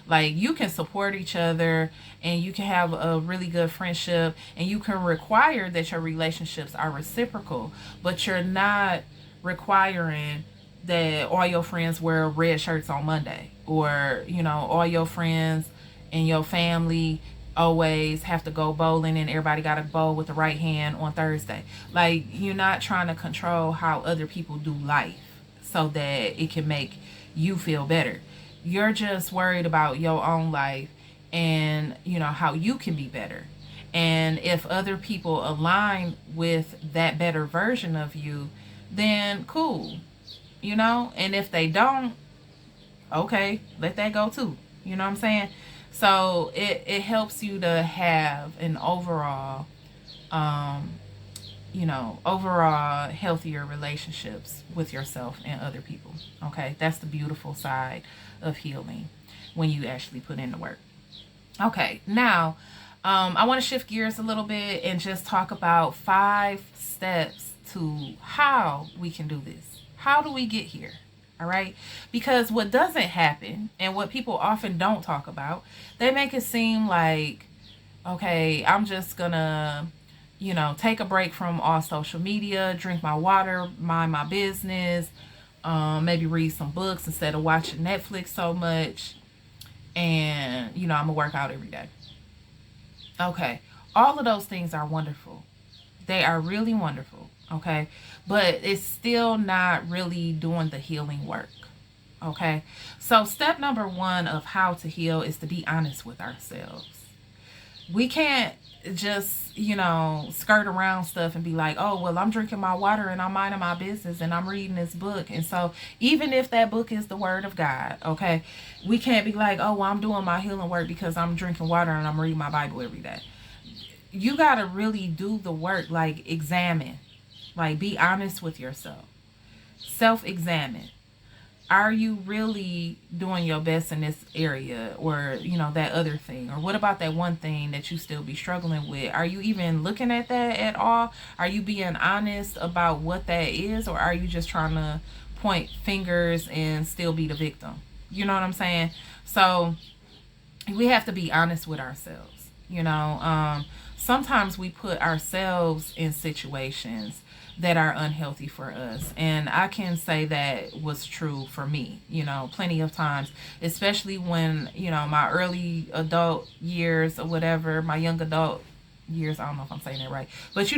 like you can support each other and you can have a really good friendship and you can require that your relationships are reciprocal, but you're not requiring that all your friends wear red shirts on Monday, or all your friends and your family always have to go bowling and everybody got to bowl with the right hand on Thursday. Like, you're not trying to control how other people do life so that it can make you feel better. You're just worried about your own life and, how you can be better. And if other people align with that better version of you, then cool, and if they don't, okay, let that go too. You know what I'm saying? So it helps you to have an overall healthier relationships with yourself and other people. Okay, that's the beautiful side of healing when you actually put in the work. Okay, now I want to shift gears a little bit and just talk about 5 steps to how we can do this. How do we get here? All right, because what doesn't happen and what people often don't talk about, they make it seem like Okay, I'm just gonna, take a break from all social media, drink my water, mind my business, maybe read some books instead of watching Netflix so much. And, I'm gonna work out every day. Okay, all of those things are wonderful. They are really wonderful. Okay, but it's still not really doing the healing work. Okay, so step number one of how to heal is to be honest with ourselves. We can't just skirt around stuff and be like, oh well, I'm drinking my water and I'm minding my business and I'm reading this book. And so even if that book is the word of God, okay, we can't be like, oh well, I'm doing my healing work because I'm drinking water and I'm reading my Bible every day. You got to really do the work, like examine, like be honest with yourself, self examine. Are you really doing your best in this area, or that other thing? Or what about that one thing that you still be struggling with? Are you even looking at that at all? Are you being honest about what that is, or are you just trying to point fingers and still be the victim? You know what I'm saying? So we have to be honest with ourselves. Sometimes we put ourselves in situations that are unhealthy for us, and I can say that was true for me, plenty of times, especially when my early adult years or whatever, my young adult years, I don't know if I'm saying that right, but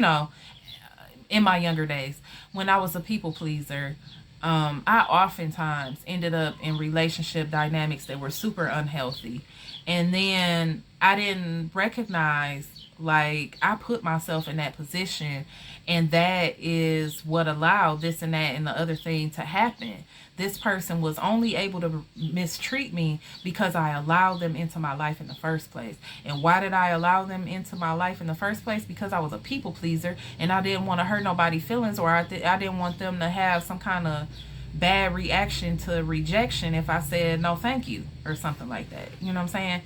in my younger days, when I was a people pleaser, I oftentimes ended up in relationship dynamics that were super unhealthy. And then I didn't recognize, like, I put myself in that position, and that is what allowed this and that and the other thing to happen. This person was only able to mistreat me because I allowed them into my life in the first place. And why did I allow them into my life in the first place? Because I was a people pleaser and I didn't want to hurt nobody's feelings, or I didn't want them to have some kind of bad reaction to rejection if I said no thank you or something like that. You know what I'm saying?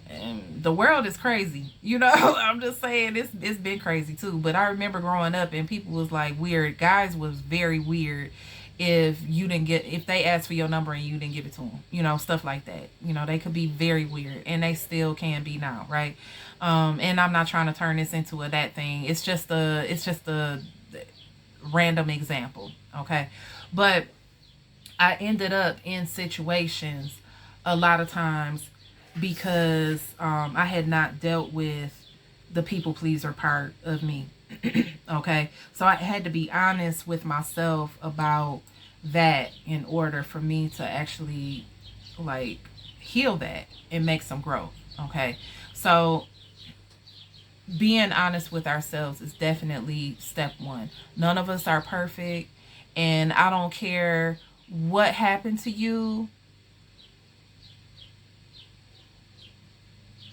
And the world is crazy. I'm just saying, it's been crazy too. But I remember growing up and people was like weird. Guys was very weird if they asked for your number and you didn't give it to them. Stuff like that. They could be very weird, and they still can be now, right? And I'm not trying to turn this into a that thing. It's just a random example, okay? But I ended up in situations a lot of times because I had not dealt with the people pleaser part of me. Okay, so I had to be honest with myself about that in order for me to actually, like, heal that and make some growth. Okay, so being honest with ourselves is definitely step one. None of us are perfect, and I don't care what happened to you.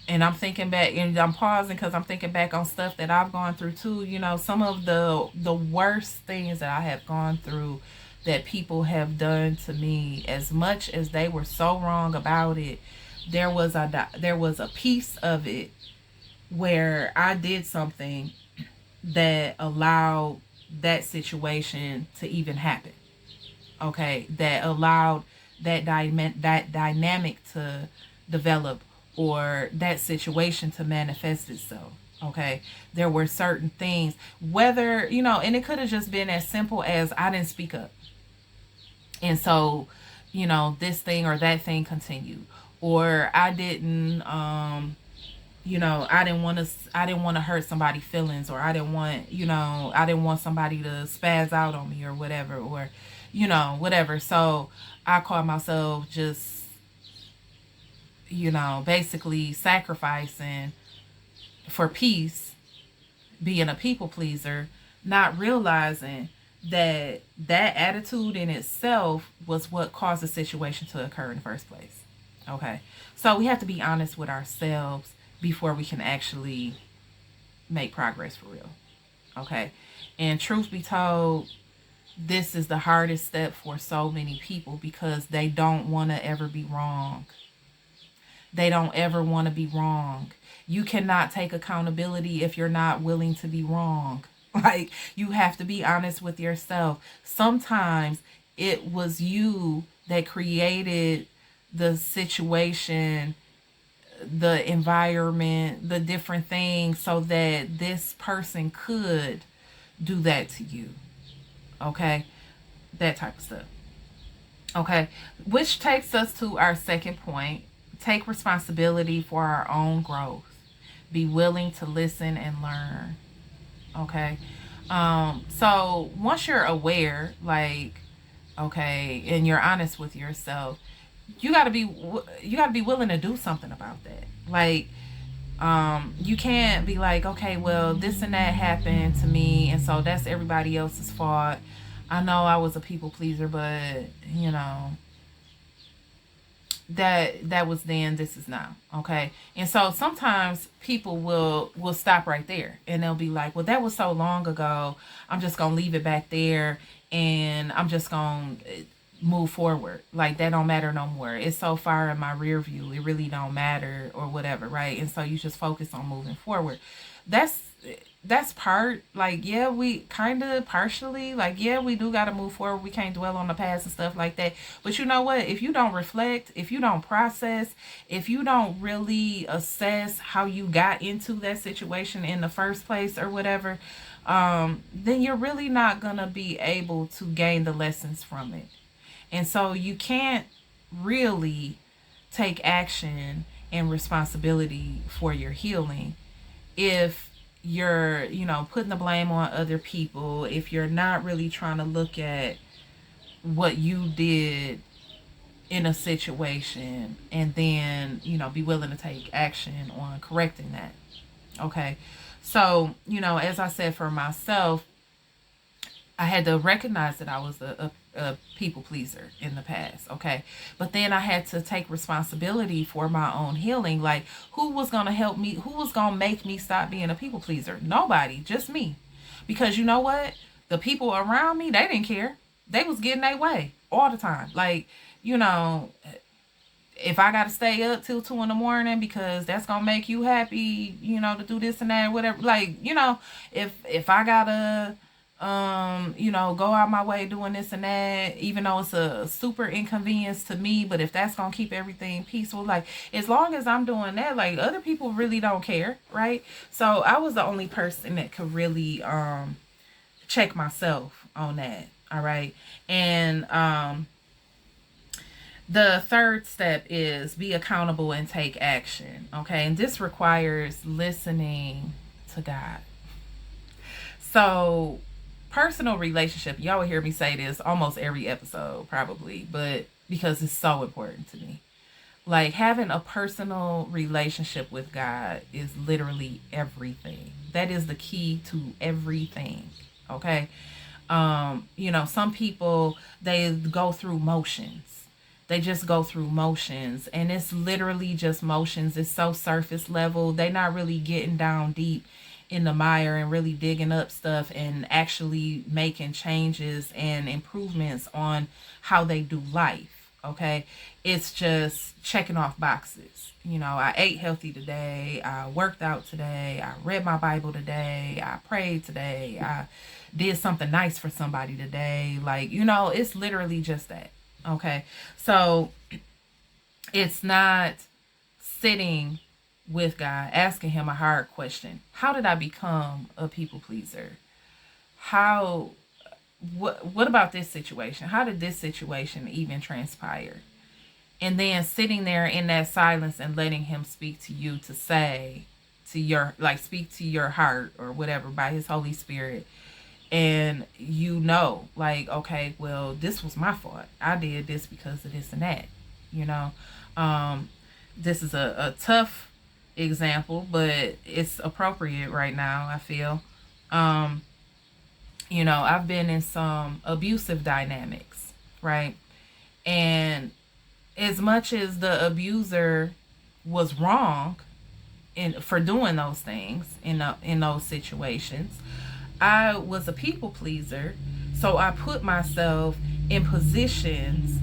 And I'm thinking back, and I'm pausing because I'm thinking back on stuff that I've gone through too. Some of the worst things that I have gone through that people have done to me, as much as they were so wrong about it, there was a piece of it where I did something that allowed that situation to even happen. Okay, that allowed that dynamic to develop, or that situation to manifest itself. Okay, there were certain things, whether and it could have just been as simple as I didn't speak up, and so this thing or that thing continued, or I didn't I didn't want to hurt somebody's feelings, or I didn't want somebody to spaz out on me or whatever, or whatever. So I called myself just basically sacrificing for peace, being a people pleaser, not realizing that attitude in itself was what caused the situation to occur in the first place. Okay, so we have to be honest with ourselves before we can actually make progress for real. Okay, and truth be told, this is the hardest step for so many people because they don't want to ever be wrong. They don't ever want to be wrong. You cannot take accountability if you're not willing to be wrong. Like, you have to be honest with yourself. Sometimes it was you that created the situation the environment, the different things, so that this person could do that to you. Okay? That type of stuff. Okay? Which takes us to our second point. Take responsibility for our own growth. Be willing to listen and learn. Okay? So once you're aware, like, okay, and you're honest with yourself, you got to be willing to do something about that. Like, you can't be like, okay, well, this and that happened to me, and so that's everybody else's fault. I know I was a people pleaser, but you know, that was then, this is now. Okay? And so sometimes people will stop right there, and they'll be like, well, that was so long ago, I'm just gonna leave it back there, and I'm just gonna move forward. Like, that don't matter no more, it's so far in my rear view, it really don't matter, or whatever, right? And so you just focus on moving forward. That's part, like, yeah, we kind of partially, like, yeah, we do got to move forward, we can't dwell on the past and stuff like that. But you know what, if you don't reflect, if you don't process, if you don't really assess how you got into that situation in the first place or whatever, then you're really not gonna be able to gain the lessons from it. And so you can't really take action and responsibility for your healing if you're, putting the blame on other people, if you're not really trying to look at what you did in a situation, and then, be willing to take action on correcting that. Okay. So, as I said, for myself, I had to recognize that I was a people pleaser in the past, okay? But then I had to take responsibility for my own healing. Like, who was going to help me? Who was going to make me stop being a people pleaser? Nobody, just me. Because you know what? The people around me, they didn't care. They was getting their way all the time. Like, if I got to stay up till 2 in the morning because that's going to make you happy, to do this and that, whatever. Like, if I got to go out my way doing this and that, even though it's a super inconvenience to me, but if that's gonna keep everything peaceful, like, as long as I'm doing that, like, other people really don't care, right? So I was the only person that could really check myself on that. All right. And the third step is be accountable and take action. Okay. And this requires listening to God. So, personal relationship, y'all will hear me say this almost every episode, probably, but because it's so important to me. Like, having a personal relationship with God is literally everything. That is the key to everything. Okay. Some people, they go through motions. They just go through motions, and it's literally just motions. It's so surface level. They're not really getting down deep in the mire and really digging up stuff and actually making changes and improvements on how they do life. Okay. It's just checking off boxes. I ate healthy today, I worked out today, I read my Bible today, I prayed today, I did something nice for somebody today. Like, it's literally just that. Okay. So it's not sitting with God, asking him a hard question. How did I become a people pleaser? What about this situation? How did this situation even transpire? And then sitting there in that silence and letting him speak to you, to say to your, like, speak to your heart or whatever by his Holy Spirit. And like, okay, well, this was my fault. I did this because of this and that. This is a tough example, but it's appropriate right now, I feel. I've been in some abusive dynamics, right? And as much as the abuser was wrong for doing those things in those situations, I was a people pleaser, so I put myself in positions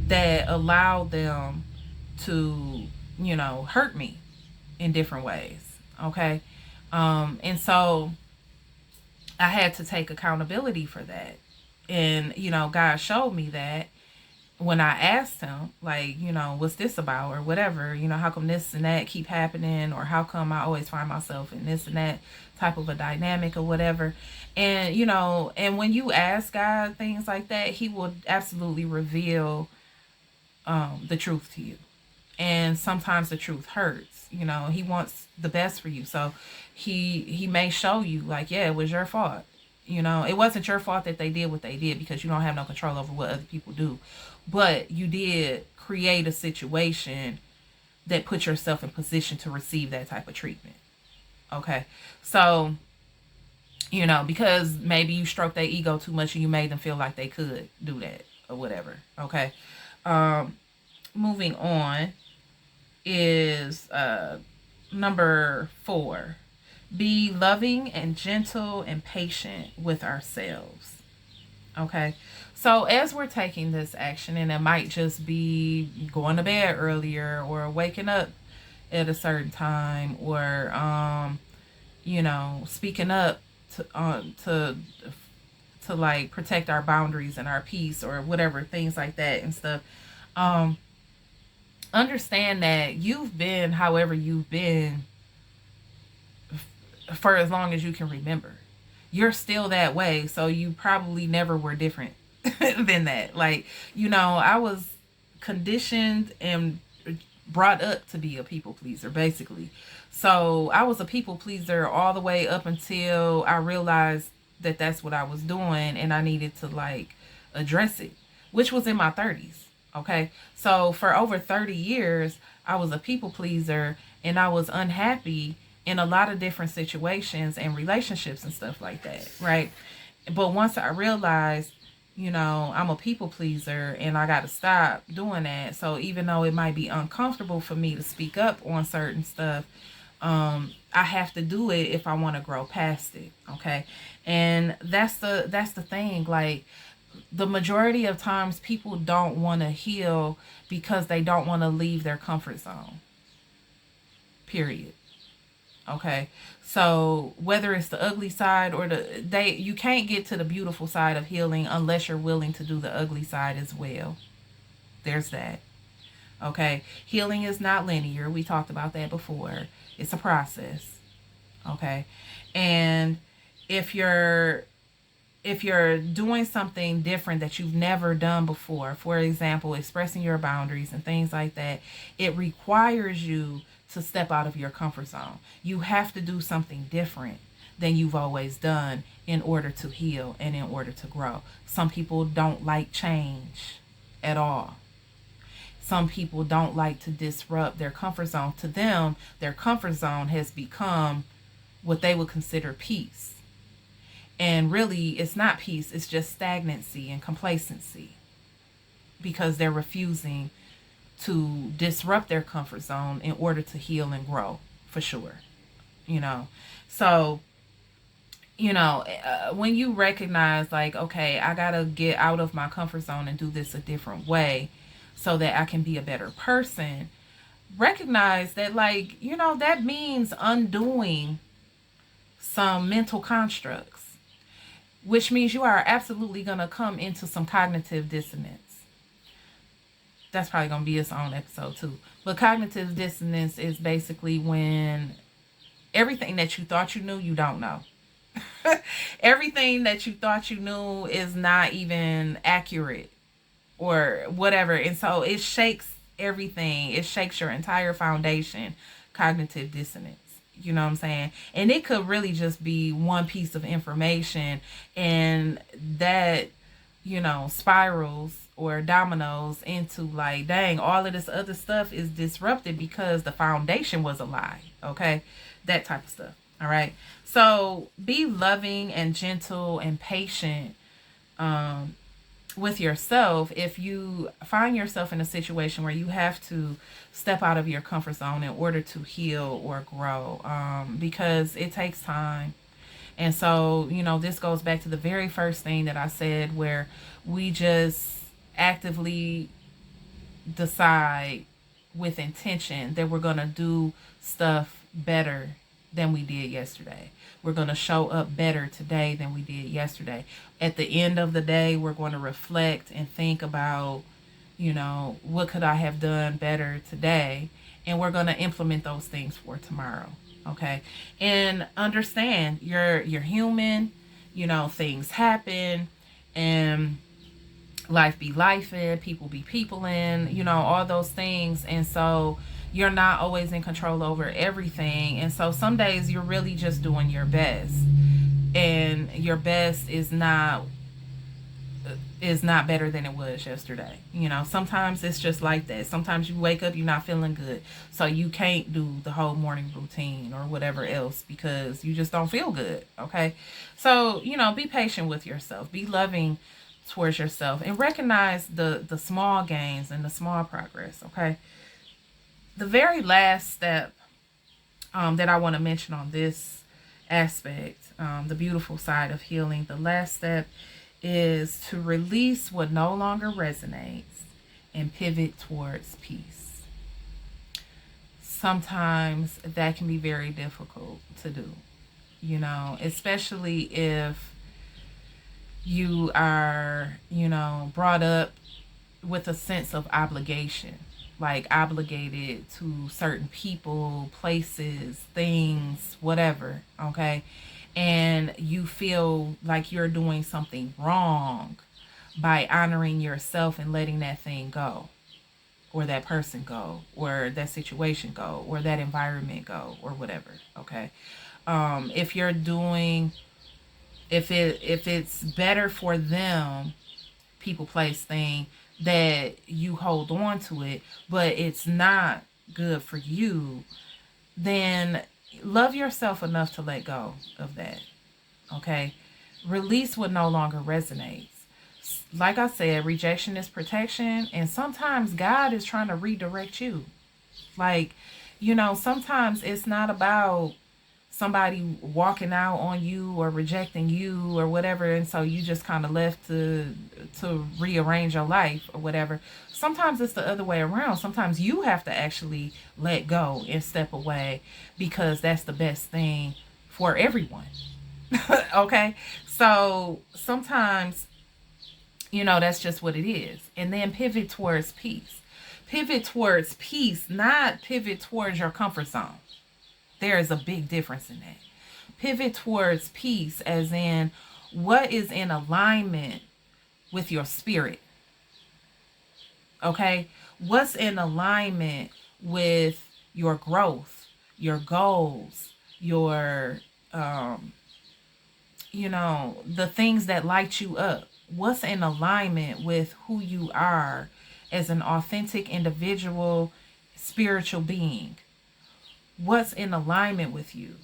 that allowed them to, hurt me in different ways. Okay. And so I had to take accountability for that. And, God showed me that. when I asked him, like, what's this about or whatever, how come this and that keep happening, or how come I always find myself in this and that type of a dynamic or whatever. And, and when you ask God things like that, he will absolutely reveal the truth to you. And sometimes the truth hurts. He wants the best for you. So he may show you, like, yeah, it was your fault. It wasn't your fault that they did what they did, because you don't have no control over what other people do. But you did create a situation that put yourself in position to receive that type of treatment. Okay. So, because maybe you stroked their ego too much and you made them feel like they could do that or whatever. Okay. Moving on is number 4. Be loving and gentle and patient with ourselves. Okay. So as we're taking this action, and it might just be going to bed earlier, or waking up at a certain time, or speaking up to like protect our boundaries and our peace or whatever, things like that and stuff. Um Understand that you've been however you've been for as long as you can remember. You're still that way, so you probably never were different than that. Like, I was conditioned and brought up to be a people pleaser, basically. So I was a people pleaser all the way up until I realized that that's what I was doing, and I needed to like address it, which was in my 30s. Okay. So for over 30 years, I was a people pleaser, and I was unhappy in a lot of different situations and relationships and stuff like that. Right. But once I realized, I'm a people pleaser and I got to stop doing that. So even though it might be uncomfortable for me to speak up on certain stuff, I have to do it if I want to grow past it. Okay. And that's the thing. Like, the majority of times people don't want to heal because they don't want to leave their comfort zone. Period. Okay. So whether it's the ugly side or you can't get to the beautiful side of healing unless you're willing to do the ugly side as well. There's that. Okay. Healing is not linear. We talked about that before. It's a process. Okay. And if you're doing something different that you've never done before, for example, expressing your boundaries and things like that, it requires you to step out of your comfort zone. You have to do something different than you've always done in order to heal and in order to grow. Some people don't like change at all. Some people don't like to disrupt their comfort zone. To them, their comfort zone has become what they would consider peace. And really, it's not peace, it's just stagnancy and complacency, because they're refusing to disrupt their comfort zone in order to heal and grow, for sure. So, when you recognize, like, okay, I got to get out of my comfort zone and do this a different way so that I can be a better person, recognize that, like, that means undoing some mental constructs, which means you are absolutely going to come into some cognitive dissonance. That's probably going to be its own episode too. But cognitive dissonance is basically when everything that you thought you knew, you don't know. Everything that you thought you knew is not even accurate or whatever. And so it shakes everything. It shakes your entire foundation. Cognitive dissonance. You know what I'm saying? And it could really just be one piece of information, and that, spirals or dominoes into, like, dang, all of this other stuff is disrupted because the foundation was a lie. Okay? That type of stuff. All right? So be loving and gentle and patient with yourself if you find yourself in a situation where you have to step out of your comfort zone in order to heal or grow, because it takes time. And so, this goes back to the very first thing that I said, where we just actively decide with intention that we're going to do stuff better than we did yesterday. We're going to show up better today than we did yesterday. At the end of the day, we're going to reflect and think about, What could I have done better today? And we're going to implement those things for tomorrow. Okay. And understand you're human, things happen, and life be life in, people be people in, all those things. And so you're not always in control over everything. And so some days you're really just doing your best. And your best is not better than it was yesterday. Sometimes it's just like that. Sometimes you wake up, you're not feeling good. So you can't do the whole morning routine or whatever else because you just don't feel good. Okay. So, be patient with yourself. Be loving towards yourself and recognize the small gains and the small progress. Okay. The very last step that I want to mention on this aspect, the beautiful side of healing, the last step is to release what no longer resonates and pivot towards peace. Sometimes that can be very difficult to do, especially if you are, brought up with a sense of obligation, like obligated to certain people, places, things, whatever, okay? And you feel like you're doing something wrong by honoring yourself and letting that thing go, or that person go, or that situation go, or that environment go, or whatever, okay? If you're doing, if it's better for them, people, place, thing, that you hold on to it, but it's not good for you, then love yourself enough to let go of that. Okay? Release what no longer resonates. Like I said, rejection is protection, and sometimes God is trying to redirect you. Like, sometimes it's not about somebody walking out on you or rejecting you or whatever, and so you just kind of left to rearrange your life or whatever. Sometimes it's the other way around. Sometimes you have to actually let go and step away because that's the best thing for everyone. Okay? So sometimes, that's just what it is. And then pivot towards peace. Pivot towards peace, not pivot towards your comfort zone. There is a big difference in that. Pivot towards peace, as in what is in alignment with your spirit. Okay? What's in alignment with your growth, your goals, your, the things that light you up. What's in alignment with who you are as an authentic individual, spiritual being? What's in alignment with you?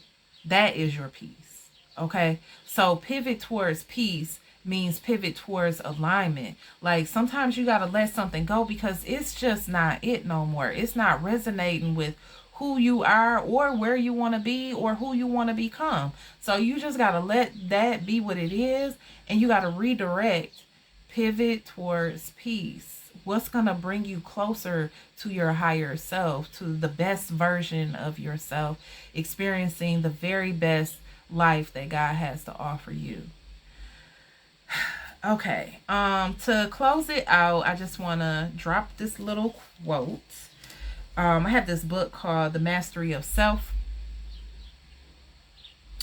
That is your peace. Okay? So pivot towards peace means pivot towards alignment. Like sometimes you got to let something go because it's just not it no more. It's not resonating with who you are or where you want to be or who you want to become. So you just got to let that be what it is, and you got to redirect, pivot towards peace. What's going to bring you closer to your higher self, to the best version of yourself, experiencing the very best life that God has to offer you. Okay, to close it out, I just want to drop this little quote. I have this book called The Mastery of Self.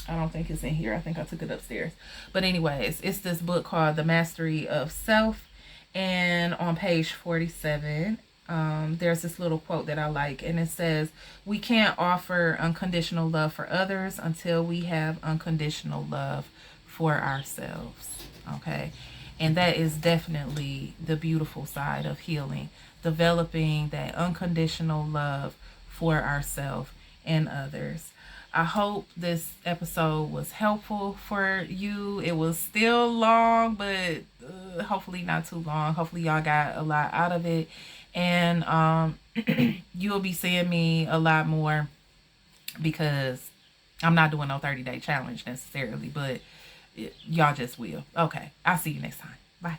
I don't think it's in here. I think I took it upstairs. But anyways, it's this book called The Mastery of Self. And on page 47, there's this little quote that I like. And it says, "We can't offer unconditional love for others until we have unconditional love for ourselves." Okay? And that is definitely the beautiful side of healing. Developing that unconditional love for ourselves and others. I hope this episode was helpful for you. It was still long, but hopefully not too long. Hopefully y'all got a lot out of it. And you'll be seeing me a lot more because I'm not doing no 30-day challenge necessarily, but y'all just will. Okay, I'll see you next time. Bye.